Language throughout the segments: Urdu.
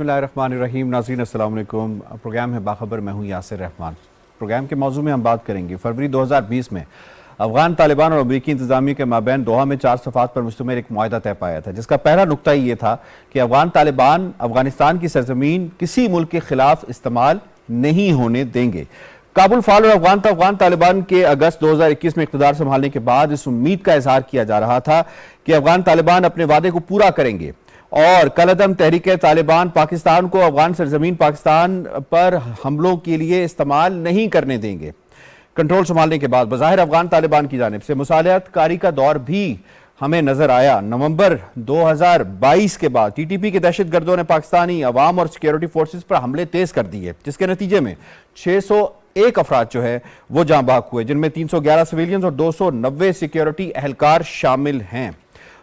بسم اللہ الرحمن الرحیم. ناظرین السلام علیکم. پروگرام ہے باخبر، میں ہوں یاسر رحمان. پروگرام کے موضوع میں ہم بات کریں گے فروری 2020 میں افغان طالبان اور امریکی انتظامیہ کے مابین دوحہ میں 4 صفحات پر مشتمل ایک معاہدہ طے پایا تھا، جس کا پہلا نقطہ یہ تھا کہ افغان طالبان افغانستان کی سرزمین کسی ملک کے خلاف استعمال نہیں ہونے دیں گے. کابل فعال اور افغان طالبان کے اگست 2021 میں اقتدار سنبھالنے کے بعد اس امید کا اظہار کیا جا رہا تھا کہ افغان طالبان اپنے وعدے کو پورا کریں گے اور کالعدم تحریک طالبان پاکستان کو افغان سرزمین پاکستان پر حملوں کے لیے استعمال نہیں کرنے دیں گے. کنٹرول سنبھالنے کے بعد بظاہر افغان طالبان کی جانب سے مصالحت کاری کا دور بھی ہمیں نظر آیا. نومبر 2022 کے بعد ٹی ٹی پی کے دہشت گردوں نے پاکستانی عوام اور سیکیورٹی فورسز پر حملے تیز کر دیے، جس کے نتیجے میں 601 افراد جو ہے وہ جاں بحق ہوئے، جن میں 311 سویلینز اور 290 سیکیورٹی اہلکار شامل ہیں.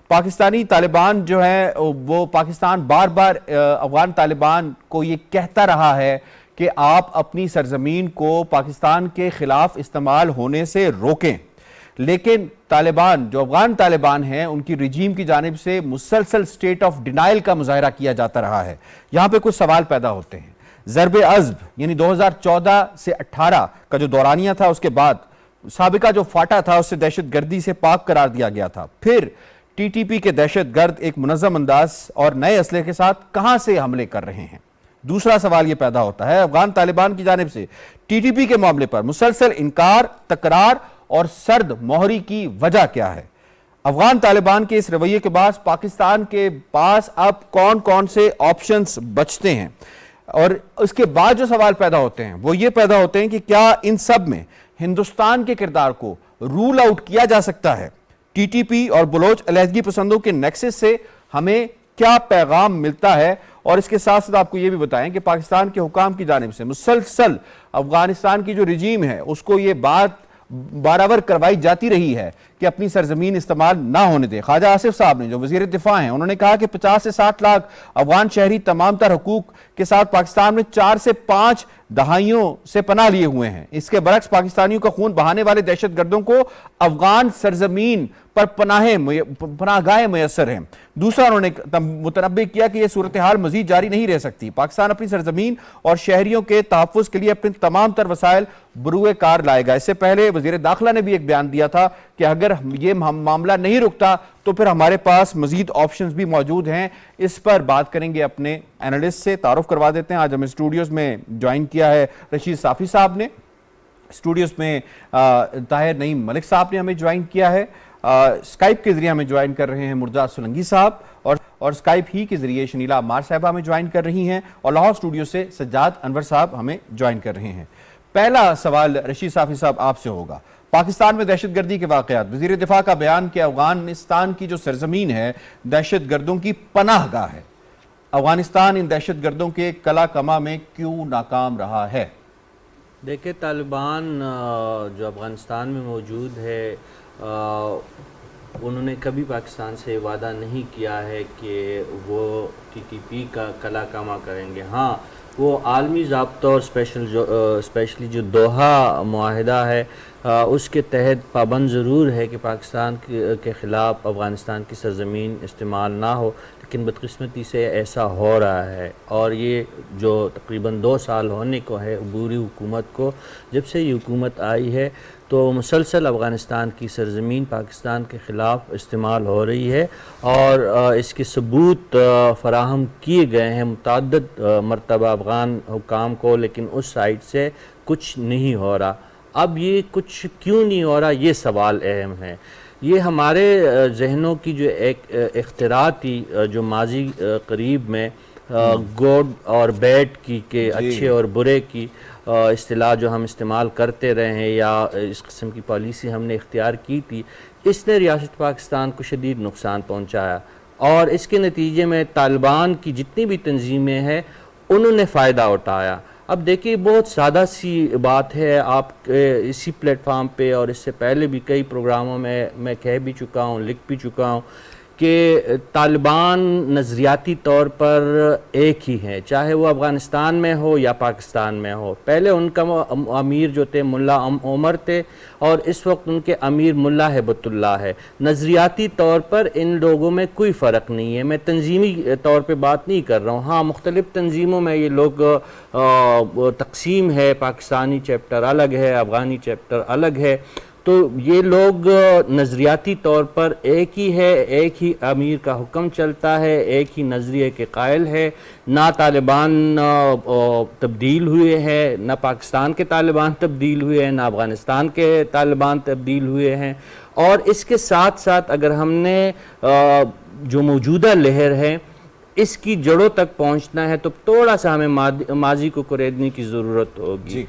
پاکستانی طالبان جو ہے وہ پاکستان بار بار افغان طالبان کو یہ کہتا رہا ہے کہ آپ اپنی سرزمین کو پاکستان کے خلاف استعمال ہونے سے روکیں، لیکن طالبان جو افغان طالبان ہیں ان کی رجیم کی جانب سے مسلسل سٹیٹ آف ڈینائل کا مظاہرہ کیا جاتا رہا ہے. یہاں پہ کچھ سوال پیدا ہوتے ہیں. ضرب عضب یعنی 2014 سے 18 کا جو دورانیہ تھا، اس کے بعد سابقہ جو فاٹا تھا اسے دہشت گردی سے پاک قرار دیا گیا تھا. پھر ٹی ٹی پی کے دہشت گرد ایک منظم انداز اور نئے اسلحے کے ساتھ کہاں سے حملے کر رہے ہیں؟ دوسرا سوال یہ پیدا ہوتا ہے افغان طالبان کی جانب سے ٹی ٹی پی کے معاملے پر مسلسل انکار، تکرار اور سرد مہری کی وجہ کیا ہے؟ افغان طالبان کے اس رویے کے بعد پاکستان کے پاس اب کون کون سے آپشنز بچتے ہیں؟ اور اس کے بعد جو سوال پیدا ہوتے ہیں وہ یہ پیدا ہوتے ہیں کہ کیا ان سب میں ہندوستان کے کردار کو رول آؤٹ کیا جا سکتا ہے؟ ٹی ٹی پی اور بلوچ علیحدگی پسندوں کے نیکسس سے ہمیں کیا پیغام ملتا ہے؟ اور اس کے ساتھ ساتھ آپ کو یہ بھی بتائیں کہ پاکستان کے حکام کی جانب سے مسلسل افغانستان کی جو رجیم ہے اس کو یہ بات بارآور کروائی جاتی رہی ہے کہ اپنی سرزمین استعمال نہ ہونے دے. خواجہ آصف صاحب نے جو وزیر دفاع ہیں انہوں نے کہا کہ 50 سے 60 لاکھ افغان شہری تمام تر حقوق کے ساتھ پاکستان میں 4 سے 5 دہائیوں سے پناہ لیے ہوئے ہیں. اس کے برعکس پاکستانیوں کا خون بہانے والے دہشت گردوں کو افغان سرزمین پر پناہ گاہیں میسر ہیں. دوسرا انہوں نے متنبہ کیا کہ یہ صورتحال مزید جاری نہیں رہ سکتی. پاکستان اپنی سرزمین اور شہریوں کے تحفظ کے لیے اپنے تمام تر وسائل بروئے کار لائے گا. اس سے پہلے وزیر داخلہ نے بھی ایک بیان دیا تھا کہ اگر یہ معاملہ نہیں رکتا تو پھر ہمارے پاس مزید آپشنز بھی موجود ہیں. اس پر بات کریں گے اپنے اینالسٹ سے. تعارف کروا دیتے ہیں. آج ہمیں اسٹوڈیوز میں جوائن کیا ہے رشید صافی صاحب نے، اسٹوڈیوز میں طاہر نعیم ملک صاحب نے ہمیں جوائن کیا ہے، اسکائپ کے ذریعے ہمیں جوائن کر رہے ہیں مرزا سولنگی صاحب، اور اسکائپ ہی کے ذریعے شنیلا عمار صاحبہ ہمیں جوائن کر رہی ہیں، اور لاہور اسٹوڈیو سے سجاد انور صاحب ہمیں جوائن کر رہے ہیں. پہلا سوال رشید صافی صاحب آپ سے ہوگا. پاکستان میں دہشت گردی کے واقعات، وزیر دفاع کا بیان کہ افغانستان کی جو سرزمین ہے دہشت گردوں کی پناہ گاہ ہے. افغانستان ان دہشت گردوں کے کلا کما میں کیوں ناکام رہا ہے؟ دیکھیں، طالبان جو افغانستان میں موجود ہے انہوں نے کبھی پاکستان سے وعدہ نہیں کیا ہے کہ وہ ٹی ٹی پی کا کلا کما کریں گے. ہاں، وہ عالمی ضابطہ اور اسپیشلی جو دوحہ معاہدہ ہے اس کے تحت پابند ضرور ہے کہ پاکستان کے خلاف افغانستان کی سرزمین استعمال نہ ہو، لیکن بدقسمتی سے ایسا ہو رہا ہے. اور یہ جو تقریباً 2 سال ہونے کو ہے عبوری حکومت کو، جب سے یہ حکومت آئی ہے تو مسلسل افغانستان کی سرزمین پاکستان کے خلاف استعمال ہو رہی ہے، اور اس کے ثبوت فراہم کیے گئے ہیں متعدد مرتبہ افغان حکام کو، لیکن اس سائٹ سے کچھ نہیں ہو رہا. اب یہ کچھ کیوں نہیں ہو رہا، یہ سوال اہم ہے. یہ ہمارے ذہنوں کی جو ایک اختراع تھی جو ماضی قریب میں گڈ اور بیڈ کی کہ اچھے اور برے کی اصطلاح جو ہم استعمال کرتے رہے ہیں یا اس قسم کی پالیسی ہم نے اختیار کی تھی، اس نے ریاست پاکستان کو شدید نقصان پہنچایا، اور اس کے نتیجے میں طالبان کی جتنی بھی تنظیمیں ہیں انہوں نے فائدہ اٹھایا. اب دیکھیے، بہت سادہ سی بات ہے، آپ اسی پلیٹ فارم پہ اور اس سے پہلے بھی کئی پروگراموں میں کہہ بھی چکا ہوں، لکھ بھی چکا ہوں کہ طالبان نظریاتی طور پر ایک ہی ہیں، چاہے وہ افغانستان میں ہو یا پاکستان میں ہو۔ پہلے ان کا امیر جو تھے ملا عمر تھے، اور اس وقت ان کے امیر ملا ہیبت اللہ ہے۔ نظریاتی طور پر ان لوگوں میں کوئی فرق نہیں ہے، میں تنظیمی طور پہ بات نہیں کر رہا ہوں۔ ہاں، مختلف تنظیموں میں یہ لوگ تقسیم ہے، پاکستانی چیپٹر الگ ہے، افغانی چیپٹر الگ ہے، تو یہ لوگ نظریاتی طور پر ایک ہی ہے، ایک ہی امیر کا حکم چلتا ہے، ایک ہی نظریے کے قائل ہے۔ نہ طالبان تبدیل ہوئے ہیں، نہ پاکستان کے طالبان تبدیل ہوئے ہیں، نہ افغانستان کے طالبان تبدیل ہوئے ہیں۔ اور اس کے ساتھ ساتھ اگر ہم نے جو موجودہ لہر ہے اس کی جڑوں تک پہنچنا ہے تو تھوڑا سا ہمیں ماضی کو کریدنے کی ضرورت ہوگی۔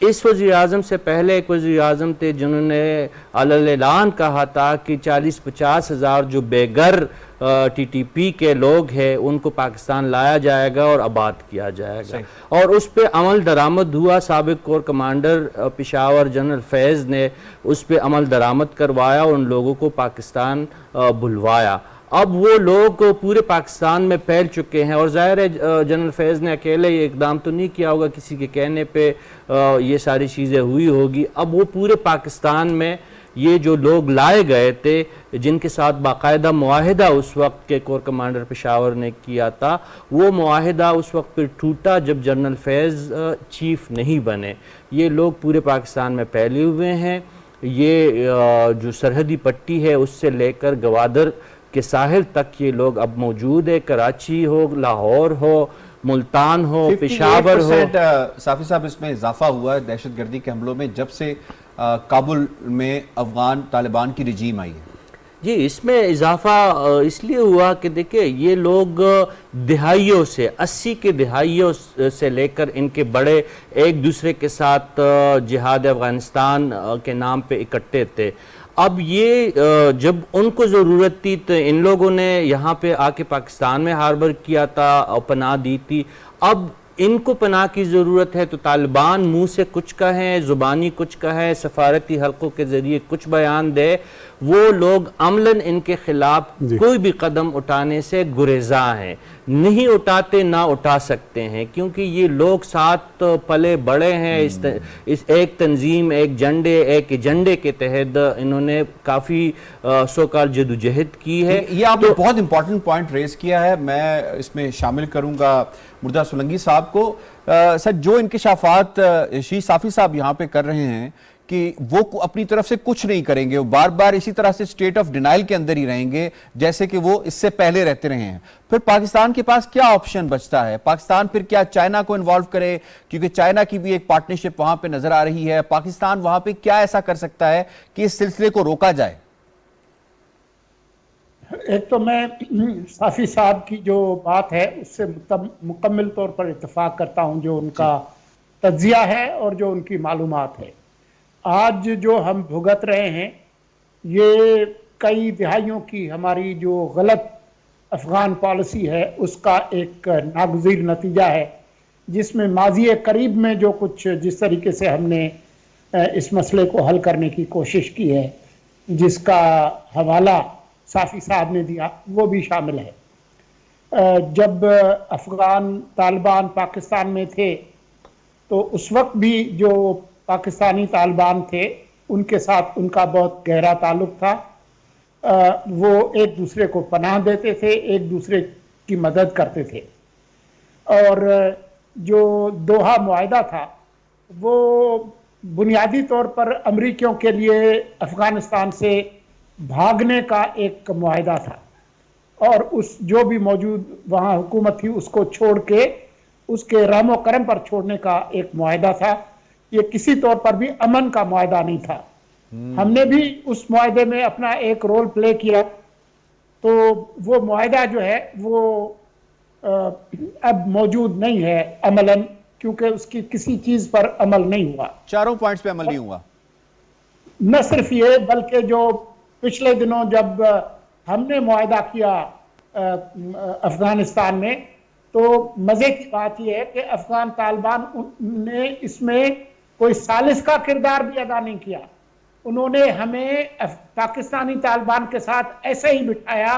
اس وزیر اعظم سے پہلے ایک وزیر اعظم تھے جنہوں نے علی اعلان کہا تھا کہ 40-50 ہزار جو بے گھر ٹی ٹی پی کے لوگ ہیں ان کو پاکستان لایا جائے گا اور آباد کیا جائے گا، اور اس پہ عمل درآمد ہوا۔ سابق کور کمانڈر پشاور جنرل فیض نے اس پہ عمل درآمد کروایا اور ان لوگوں کو پاکستان بلوایا۔ اب وہ لوگ پورے پاکستان میں پھیل چکے ہیں، اور ظاہر ہے جنرل فیض نے اکیلے یہ اقدام تو نہیں کیا ہوگا، کسی کے کہنے پہ یہ ساری چیزیں ہوئی ہوگی۔ اب وہ پورے پاکستان میں یہ جو لوگ لائے گئے تھے جن کے ساتھ باقاعدہ معاہدہ اس وقت کے کور کمانڈر پشاور نے کیا تھا، وہ معاہدہ اس وقت پھر ٹوٹا جب جنرل فیض چیف نہیں بنے۔ یہ لوگ پورے پاکستان میں پھیلے ہوئے ہیں۔ یہ جو سرحدی پٹی ہے اس سے لے کر گوادر کے ساحل تک یہ لوگ اب موجود ہے، کراچی ہو، لاہور ہو، ملتان ہو، پشاور ہو۔ 58% صافی صاحب اس میں اضافہ ہوا ہے دہشت گردی کے حملوں میں جب سے کابل میں افغان طالبان کی رجیم آئی ہے۔ جی، اس میں اضافہ اس لیے ہوا کہ دیکھیں یہ لوگ دہائیوں سے 80 کے دہائیوں سے لے کر ان کے بڑے ایک دوسرے کے ساتھ جہاد افغانستان کے نام پہ اکٹھے تھے۔ اب یہ جب ان کو ضرورت تھی تو ان لوگوں نے یہاں پہ آ کے پاکستان میں ہاربر کیا تھا اور پناہ دی تھی۔ اب ان کو پناہ کی ضرورت ہے تو طالبان منہ سے کچھ کہیں، زبانی کچھ کہیں، سفارتی حلقوں کے ذریعے کچھ بیان دے، وہ لوگ عملاً ان کے خلاف کوئی بھی قدم اٹھانے سے گریزاں ہیں، نہیں اٹھاتے نہ اٹھا سکتے ہیں، کیونکہ یہ لوگ ساتھ پلے بڑے ہیں، اس ایک تنظیم، ایک جھنڈے، ایک ایجنڈے کے تحت انہوں نے کافی سوکال جدوجہد کی ہے۔ یہ آپ نے بہت امپورٹنٹ پوائنٹ ریز کیا ہے، میں اس میں شامل کروں گا مردہ سولنگی صاحب کو۔ سر، جو انکشافات شیخ صافی صاحب یہاں پہ کر رہے ہیں کہ وہ اپنی طرف سے کچھ نہیں کریں گے، وہ بار بار اسی طرح سے سٹیٹ آف ڈینائل کے اندر ہی رہیں گے جیسے کہ وہ اس سے پہلے رہتے رہے ہیں، پھر پاکستان کے پاس کیا آپشن بچتا ہے؟ پاکستان پھر کیا چائنا کو انوالو کرے؟ کیونکہ چائنا کی بھی ایک پارٹنرشپ وہاں پہ نظر آ رہی ہے۔ پاکستان وہاں پہ کیا ایسا کر سکتا ہے کہ اس سلسلے کو روکا جائے؟ ایک تو میں صافی صاحب کی جو بات ہے اس سے مکمل طور پر اتفاق کرتا ہوں، جو ان کا تجزیہ ہے اور جو ان کی معلومات ہے۔ آج جو ہم بھگت رہے ہیں یہ کئی دہائیوں کی ہماری جو غلط افغان پالیسی ہے اس کا ایک ناگزیر نتیجہ ہے، جس میں ماضی قریب میں جو کچھ جس طریقے سے ہم نے اس مسئلے کو حل کرنے کی کوشش کی ہے، جس کا حوالہ صافی صاحب نے دیا، وہ بھی شامل ہے۔ جب افغان طالبان پاکستان میں تھے تو اس وقت بھی جو پاکستانی طالبان تھے ان کے ساتھ ان کا بہت گہرا تعلق تھا، وہ ایک دوسرے کو پناہ دیتے تھے، ایک دوسرے کی مدد کرتے تھے، اور جو دوحہ معاہدہ تھا وہ بنیادی طور پر امریکیوں کے لیے افغانستان سے بھاگنے کا ایک معاہدہ تھا، اور اس جو بھی موجود وہاں حکومت تھی اس کو چھوڑ کے اس کے رحم و کرم پر چھوڑنے کا ایک معاہدہ تھا۔ یہ کسی طور پر بھی امن کا معاہدہ نہیں تھا۔ ہم نے بھی اس معاہدے میں اپنا ایک رول پلے کیا، تو وہ معاہدہ جو ہے وہ اب موجود نہیں ہے عملاً، کیونکہ اس کی کسی چیز پر عمل نہیں ہوا، چاروں پوائنٹس پہ عمل نہیں ہوا۔ نہ صرف یہ بلکہ جو پچھلے دنوں جب ہم نے معاہدہ کیا افغانستان میں، تو مزے کی بات یہ ہے کہ افغان طالبان نے اس میں کوئی ثالث کا کردار بھی ادا نہیں کیا۔ انہوں نے ہمیں پاکستانی طالبان کے ساتھ ایسے ہی بٹھایا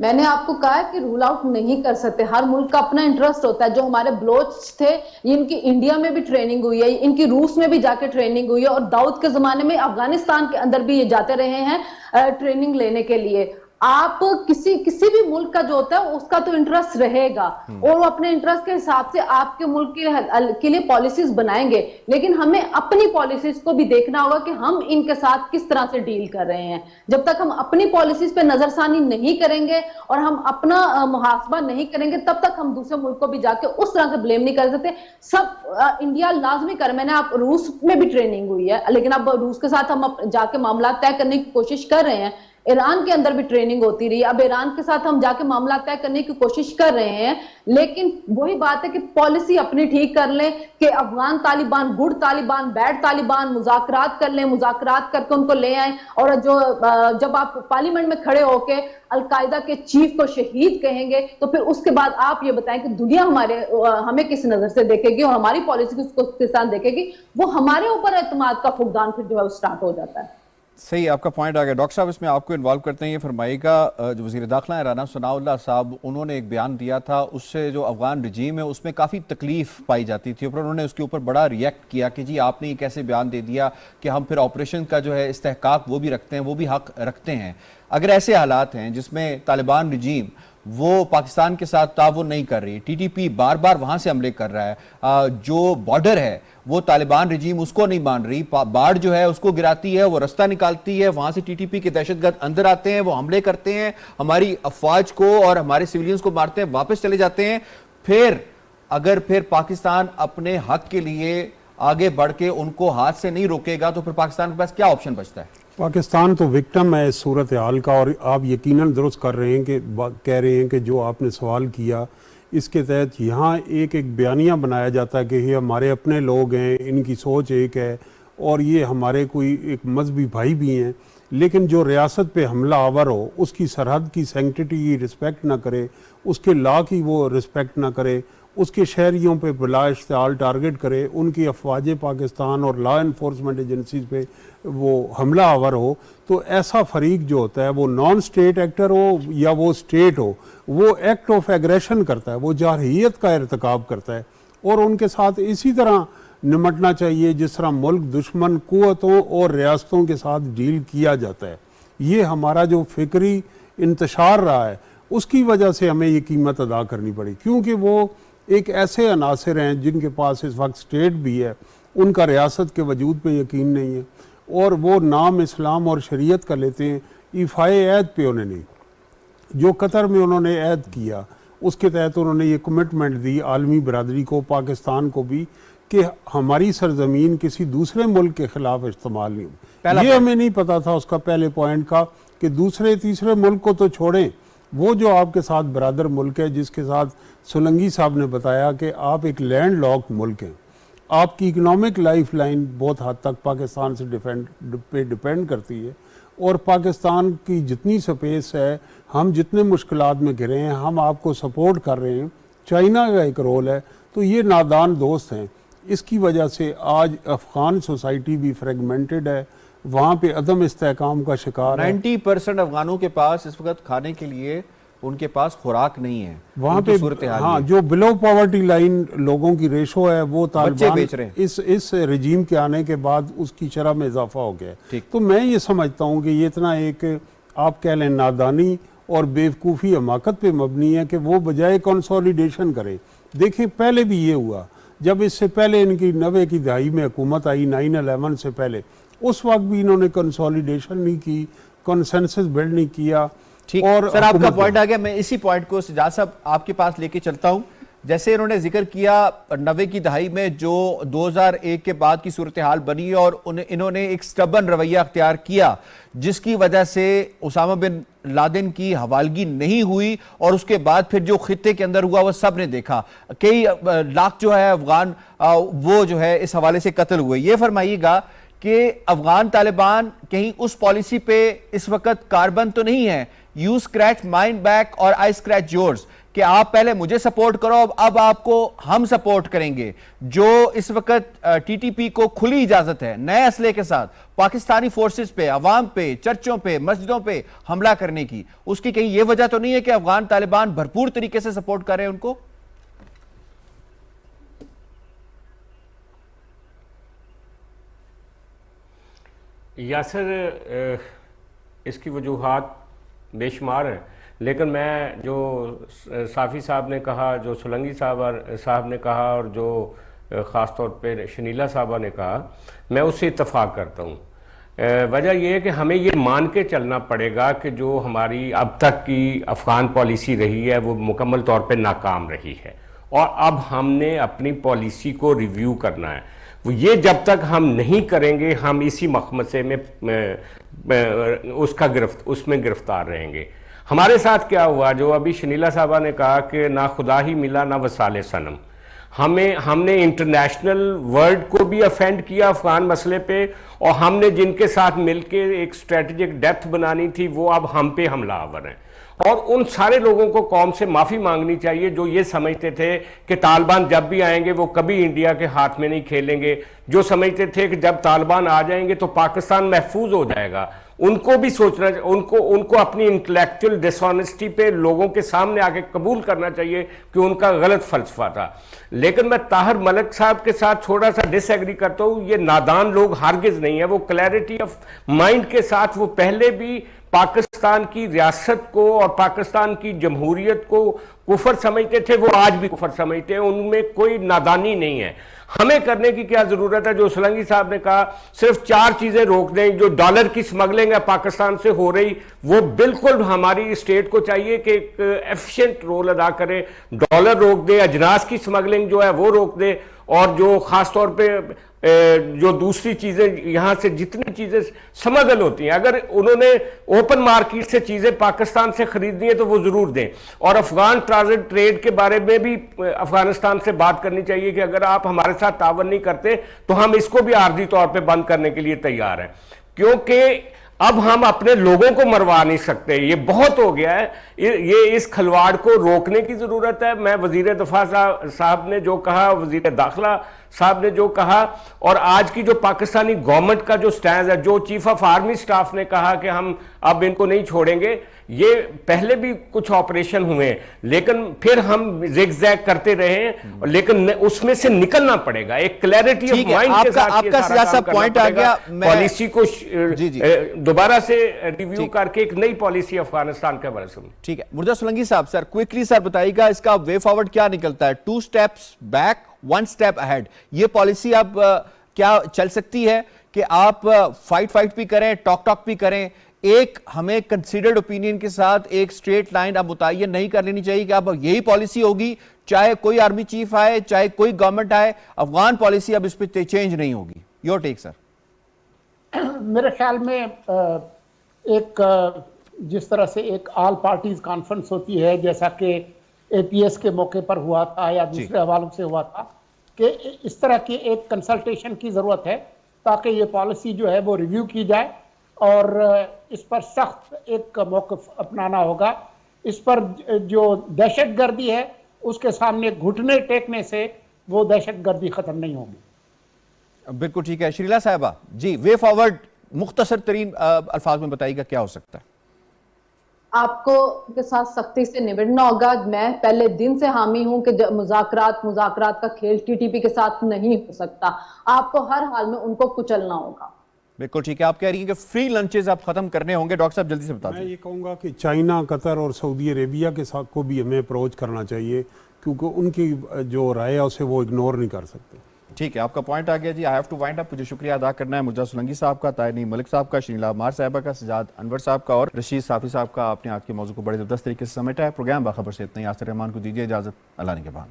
میں نے آپ کو کہا ہے کہ رول آؤٹ نہیں کر سکتے, ہر ملک کا اپنا انٹرسٹ ہوتا ہے. جو ہمارے بلوچ تھے ان کی انڈیا میں بھی ٹریننگ ہوئی ہے, ان کی روس میں بھی جا کے ٹریننگ ہوئی ہے, اور داؤد کے زمانے میں افغانستان کے اندر بھی یہ جاتے رہے ہیں ٹریننگ لینے کے لیے. آپ کسی بھی ملک کا جو ہوتا ہے اس کا تو انٹرسٹ رہے گا, اور وہ اپنے انٹرسٹ کے حساب سے آپ کے ملک کے لیے پالیسیز بنائیں گے, لیکن ہمیں اپنی پالیسیز کو بھی دیکھنا ہوگا کہ ہم ان کے ساتھ کس طرح سے ڈیل کر رہے ہیں. جب تک ہم اپنی پالیسیز پہ نظر ثانی نہیں کریں گے اور ہم اپنا محاسبہ نہیں کریں گے, تب تک ہم دوسرے ملک کو بھی جا کے اس طرح سے بلیم نہیں کر سکتے. سب انڈیا لازمی کر, میں نے آپ روس میں بھی ٹریننگ ہوئی ہے, لیکن اب روس کے ساتھ ہم جا کے معاملات طے کرنے کی کوشش کر رہے ہیں. ایران کے اندر بھی ٹریننگ ہوتی رہی, اب ایران کے ساتھ ہم جا کے معاملات طے کرنے کی کوشش کر رہے ہیں. لیکن وہی بات ہے کہ پالیسی اپنی ٹھیک کر لیں کہ افغان طالبان گڈ طالبان بیڈ طالبان, مذاکرات کر لیں, مذاکرات کر کے ان کو لے آئیں. اور جب آپ پارلیمنٹ میں کھڑے ہو کے القاعدہ کے چیف کو شہید کہیں گے, تو پھر اس کے بعد آپ یہ بتائیں کہ دنیا ہمیں کس نظر سے دیکھے گی اور ہماری پالیسی کس طرح دیکھے گی. وہ ہمارے اوپر اعتماد کا فقدان پھر جو ہے وہ سٹارٹ ہو جاتا ہے. صحیح, آپ کا پوائنٹ آ گیا. ڈاکٹر صاحب اس میں آپ کو انوالو کرتے ہیں, یہ فرمائیے گا جو وزیر داخلہ ہیں رانا ثناء اللہ صاحب, انہوں نے ایک بیان دیا تھا, اس سے جو افغان رجیم ہے اس میں کافی تکلیف پائی جاتی تھی, اور انہوں نے اس کے اوپر بڑا ریئیکٹ کیا کہ جی آپ نے یہ کیسے بیان دے دیا کہ ہم پھر آپریشن کا جو ہے استحقاق وہ بھی رکھتے ہیں, وہ بھی حق رکھتے ہیں. اگر ایسے حالات ہیں جس میں طالبان رجیم وہ پاکستان کے ساتھ تعاون نہیں کر رہی, ٹی ٹی پی بار بار وہاں سے حملے کر رہا ہے, جو بارڈر ہے وہ طالبان رجیم اس کو نہیں مان رہی, باڑ جو ہے اس کو گراتی ہے, وہ رستہ نکالتی ہے, وہاں سے ٹی ٹی پی کے دہشت گرد اندر آتے ہیں, وہ حملے کرتے ہیں, ہماری افواج کو اور ہمارے سیویلینز کو مارتے ہیں, واپس چلے جاتے ہیں. اگر پاکستان اپنے حق کے لیے آگے بڑھ کے ان کو ہاتھ سے نہیں روکے گا تو پھر پاکستان کے پاس کیا آپشن بچتا ہے؟ پاکستان تو وکٹم ہے اس صورتحال کا, اور آپ یقیناً درست کر رہے ہیں کہ کہہ رہے ہیں کہ جو آپ نے سوال کیا اس کے تحت یہاں ایک بیانیہ بنایا جاتا ہے کہ یہ ہمارے اپنے لوگ ہیں, ان کی سوچ ایک ہے اور یہ ہمارے کوئی ایک مذہبی بھائی بھی ہیں, لیکن جو ریاست پہ حملہ آور ہو اس کی سرحد کی سینکٹیٹی کی رسپیکٹ نہ کرے, اس کے لا کی وہ رسپیکٹ نہ کرے, اس کے شہریوں پہ بلا اشتعال ٹارگٹ کرے, ان کی افواج پاکستان اور لا انفورسمنٹ ایجنسیز پہ وہ حملہ آور ہو, تو ایسا فریق جو ہوتا ہے وہ نان سٹیٹ ایکٹر ہو یا وہ سٹیٹ ہو, وہ ایکٹ آف ایگریشن کرتا ہے, وہ جارحیت کا ارتکاب کرتا ہے, اور ان کے ساتھ اسی طرح نمٹنا چاہیے جس طرح ملک دشمن قوتوں اور ریاستوں کے ساتھ ڈیل کیا جاتا ہے. یہ ہمارا جو فکری انتشار رہا ہے اس کی وجہ سے ہمیں یہ قیمت ادا کرنی پڑی, کیونکہ وہ ایک ایسے عناصر ہیں جن کے پاس اس وقت سٹیٹ بھی ہے, ان کا ریاست کے وجود پہ یقین نہیں ہے, اور وہ نام اسلام اور شریعت کا لیتے ہیں. ایفائے عہد پہ انہیں نہیں, جو قطر میں انہوں نے عہد کیا اس کے تحت انہوں نے یہ کمٹمنٹ دی عالمی برادری کو, پاکستان کو بھی, کہ ہماری سرزمین کسی دوسرے ملک کے خلاف استعمال نہیں ہو. یہ ہمیں نہیں پتا تھا اس کا پہلے پوائنٹ کا کہ دوسرے تیسرے ملک کو تو چھوڑیں, وہ جو آپ کے ساتھ برادر ملک ہے جس کے ساتھ سولنگی صاحب نے بتایا کہ آپ ایک لینڈ لاک ملک ہیں, آپ کی اکنامک لائف لائن بہت حد تک پاکستان سے ڈیپینڈ کرتی ہے, اور پاکستان کی جتنی سپیس ہے, ہم جتنے مشکلات میں گھرے ہیں, ہم آپ کو سپورٹ کر رہے ہیں. چائنا کا ایک رول ہے, تو یہ نادان دوست ہیں. اس کی وجہ سے آج افغان سوسائٹی بھی فریگمنٹڈ ہے, وہاں پہ عدم استحکام کا شکار ہے. 90% افغانوں کے پاس اس وقت کھانے کے لیے ان کے پاس خوراک نہیں ہے وہاں پہ. ہاں, جو بلو پاورٹی لائن لوگوں کی ریشو ہے وہ طالبان اس رجیم کے آنے کے بعد اس کی شرح میں اضافہ ہو گیا ہے. تو میں یہ سمجھتا ہوں کہ یہ اتنا ایک آپ کہہ لیں نادانی اور بیوقوفی حماقت پہ مبنی ہے کہ وہ بجائے کنسولیڈیشن کرے. دیکھیں پہلے بھی یہ ہوا, جب اس سے پہلے ان کی 90 کی دہائی میں حکومت آئی 9/11 سے پہلے, اس وقت بھی انہوں نے کنسولیڈیشن نہیں کی, کنسنسس بلڈ نہیں کیا. اور سر آپ کا پوائنٹ آ گیا, میں اسی پوائنٹ کو سجاد صاحب آپ کے پاس لے کے چلتا ہوں. جیسے انہوں نے ذکر کیا 90 کی دہائی میں جو 2001 کے بعد کی صورتحال بنی اور انہوں نے ایک سٹبن رویہ اختیار کیا جس کی وجہ سے اسامہ بن لادن کی حوالگی نہیں ہوئی, اور اس کے بعد پھر جو خطے کے اندر ہوا وہ سب نے دیکھا, کئی لاکھ جو ہے افغان وہ جو ہے اس حوالے سے قتل ہوئے. یہ فرمائیے گا کہ افغان طالبان کہیں اس پالیسی پہ اس وقت کاربند تو نہیں ہے یو اسکریچ مائن بیک اور آئی اسکریچ یورز، کہ آپ پہلے مجھے سپورٹ کرو اب آپ کو ہم سپورٹ کریں گے، جو اس وقت ٹی ٹی پی کو کھلی اجازت ہے نئے اسلحے کے ساتھ پاکستانی فورسز پہ، عوام پہ، چرچوں پہ، مسجدوں پہ حملہ کرنے کی، اس کی کہیں یہ وجہ تو نہیں ہے کہ افغان طالبان بھرپور طریقے سے سپورٹ کر رہے ہیں ان کو؟ یاسر، اس کی وجوہات بے شمار ہیں، لیکن میں جو صافی صاحب نے کہا، جو سولنگی صاحب نے کہا، اور جو خاص طور پہ شنیلا صاحبہ نے کہا، میں اس سے اتفاق کرتا ہوں۔ وجہ یہ ہے کہ ہمیں یہ مان کے چلنا پڑے گا کہ جو ہماری اب تک کی افغان پالیسی رہی ہے وہ مکمل طور پہ ناکام رہی ہے، اور اب ہم نے اپنی پالیسی کو ریویو کرنا ہے۔ وہ یہ جب تک ہم نہیں کریں گے ہم اسی مخمصے میں اس میں گرفتار رہیں گے۔ ہمارے ساتھ کیا ہوا، جو ابھی شنیلا صاحبہ نے کہا کہ نہ خدا ہی ملا نہ وصال صنم، ہم نے انٹرنیشنل ورلڈ کو بھی افینڈ کیا افغان مسئلے پہ، اور ہم نے جن کے ساتھ مل کے ایک اسٹریٹجک ڈیپتھ بنانی تھی وہ اب ہم پہ حملہ آور ہیں، اور ان سارے لوگوں کو قوم سے معافی مانگنی چاہیے جو یہ سمجھتے تھے کہ طالبان جب بھی آئیں گے وہ کبھی انڈیا کے ہاتھ میں نہیں کھیلیں گے، جو سمجھتے تھے کہ جب طالبان آ جائیں گے تو پاکستان محفوظ ہو جائے گا، ان کو بھی سوچنا، ان کو اپنی انٹلیکچول ڈس آنیسٹی پہ لوگوں کے سامنے آ کے قبول کرنا چاہیے کہ ان کا غلط فلسفہ تھا۔ لیکن میں طاہر ملک صاحب کے ساتھ تھوڑا سا ڈس ایگری کرتا ہوں، یہ نادان لوگ ہرگز نہیں ہیں، وہ کلیئرٹی آف مائنڈ کے ساتھ وہ پہلے بھی پاکستان کی ریاست کو اور پاکستان کی جمہوریت کو کفر سمجھتے تھے، وہ آج بھی کفر سمجھتے ہیں، ان میں کوئی نادانی نہیں ہے۔ ہمیں کرنے کی کیا ضرورت ہے، جو سولنگی صاحب نے کہا صرف 4 چیزیں روک دیں، جو ڈالر کی سمگلنگ ہے پاکستان سے ہو رہی، وہ بالکل ہماری اسٹیٹ کو چاہیے کہ ایک ایفیشینٹ رول ادا کرے، ڈالر روک دے، اجناس کی سمگلنگ جو ہے وہ روک دے، اور جو خاص طور پہ جو دوسری چیزیں یہاں سے جتنی چیزیں سمگل ہوتی ہیں، اگر انہوں نے اوپن مارکیٹ سے چیزیں پاکستان سے خریدنی ہے تو وہ ضرور دیں، اور افغان ٹرانزٹ ٹریڈ کے بارے میں بھی افغانستان سے بات کرنی چاہیے کہ اگر آپ ہمارے ساتھ تعاون نہیں کرتے تو ہم اس کو بھی عارضی طور پہ بند کرنے کے لیے تیار ہیں، کیونکہ اب ہم اپنے لوگوں کو مروا نہیں سکتے، یہ بہت ہو گیا ہے، یہ اس کھلواڑ کو روکنے کی ضرورت ہے۔ میں وزیر دفاع صاحب نے جو کہا، وزیر داخلہ صاحب نے جو کہا، اور آج کی جو پاکستانی گورنمنٹ کا جو سٹینڈ ہے، جو چیف آف آرمی سٹاف نے کہا کہ ہم اب ان کو نہیں چھوڑیں گے، یہ پہلے بھی کچھ آپریشن ہوئے ہیں لیکن پھر ہم زیگ زیگ کرتے رہے ہیں، لیکن اس میں سے نکلنا پڑے گا، ایک کلیئرٹی آف مائنڈ کے ساتھ یہ سارا کام کرنا پڑے گا، پالیسی کو دوبارہ سے ریویو کر کے ایک نئی پالیسی افغانستان کے بارے میں۔ ٹھیک ہے مرزا سولنگی صاحب، سر کوئکلی سر بتائیے گا اس کا وے فارورڈ کیا نکلتا ہے؟ 2 steps back 1 step ahead، یہ پالیسی اب کیا چل سکتی ہے کہ آپ فائٹ بھی کریں، ٹاک بھی کریں، ایک ہمیں کنسیڈرڈ اوپینین کے ساتھ ایک سٹریٹ لائن اب متعین نہیں کر لینی چاہیے کہ اب یہی پالیسی ہوگی، چاہے کوئی آرمی چیف آئے، چاہے کوئی گورنمنٹ آئے، افغان پالیسی اب اس پہ چینج نہیں ہوگی؟ یور ٹیک سر۔ میرے خیال میں ایک جس طرح سے ایک آل پارٹیز کانفرنس ہوتی ہے، جیسا کہ اے پی ایس کے موقع پر ہوا تھا یا دوسرے حوالوں سے ہوا تھا، کہ اس طرح کی ایک کنسلٹیشن کی ضرورت ہے تاکہ یہ پالیسی جو ہے وہ ریویو کی جائے، اور اس پر سخت ایک موقف اپنانا ہوگا۔ اس پر جو دہشت گردی ہے اس کے سامنے گھٹنے ٹیکنے سے وہ دہشت گردی ختم نہیں ہوگی۔ بالکل ٹھیک ہے۔ شریلا صاحبہ جی، وے فارورڈ مختصر ترین الفاظ میں بتائیے گا کیا ہو سکتا ہے؟ آپ کو کے ساتھ سختی سے نبڑنا ہوگا۔ میں پہلے دن سے حامی ہوں کہ مذاکرات کا کھیل ٹی ٹی پی کے ساتھ نہیں ہو سکتا، آپ کو ہر حال میں ان کو کچلنا ہوگا۔ بالکل ٹھیک ہے۔ آپ کہہ رہی ہیں کہ فری لنچز آپ ختم کرنے ہوں گے، ڈاکٹر صاحب جلدی سے بتا دیں۔ میں یہ کہوں گا کہ چائنا، قطر اور سعودی عربیہ کے ساتھ کو بھی ہمیں اپروچ کرنا چاہیے، کیونکہ ان کی جو رائے ہے اسے وہ اگنور نہیں کر سکتے۔ ٹھیک ہے، آپ کا پوائنٹ آ گیا جی۔ آئی ہیو ٹو وائنڈ اپ۔ مجھے شکریہ ادا کرنا ہے مرزا سولنگی صاحب کا، طاہر ملک صاحب کا، شنیلا عمار صاحبہ کا، سجاد انور صاحب کا اور رشید صافی صاحب کا۔ آپ نے آج کے موضوع کو بڑے زبردست طریقے سے سمیٹا ہے۔ پروگرام باخبر سے اتنا ہی۔ یاسر رحمان کو دیجیے اجازت، اللہ نگہبان۔